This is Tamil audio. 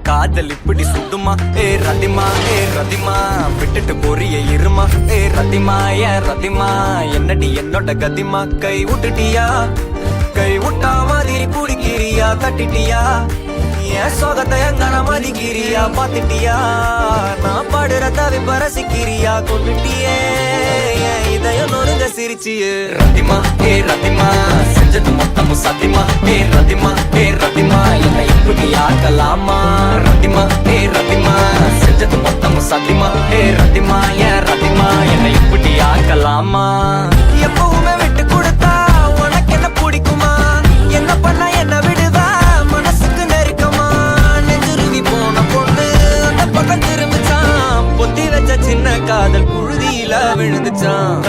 காதல் இப்படி சுடுமா ரதிமா ரதிமா விட்டுட்டு போறிய இருமா ரதிமா ரதிமா என்னடி என்னோட கதிமா கை விட்டுட்டியா கை விட்டா மாதிரி குடிக்கிறியா தட்டிட்டியா என் சோகத்தை எங்கன மதிக்கிறியா பாத்துட்டியா நான் பாடுற தவிப்ப ரசிக்கிறியா கொண்டுட்டியே இதயம் நொறுங்க சிரிச்சியே ரதிமா ரதிமா செஞ்சது மொத்தமும் சத்தியமா ரதிமா ரதிமா என்னை இப்படி ஆக்கலாமா ரதிமா ரதிமா செஞ்சது மொத்தமும் சத்தியமா ரதிமா ரதிமா என்னை இப்படி ஆக்கலாமா எப்பவுமே விட்டு கொடுத்தா உனக்கு என்ன பிடிக்குமா என்ன பண்ண என்ன விடுவா மனசுக்கு நெருக்கமா நெஞ்சுருவி போன பொண்ணு அந்த பக்கம் திரும்பிச்சான் பொத்தி வச்ச சின்ன காதல் புழுதியில விழுந்துச்சான்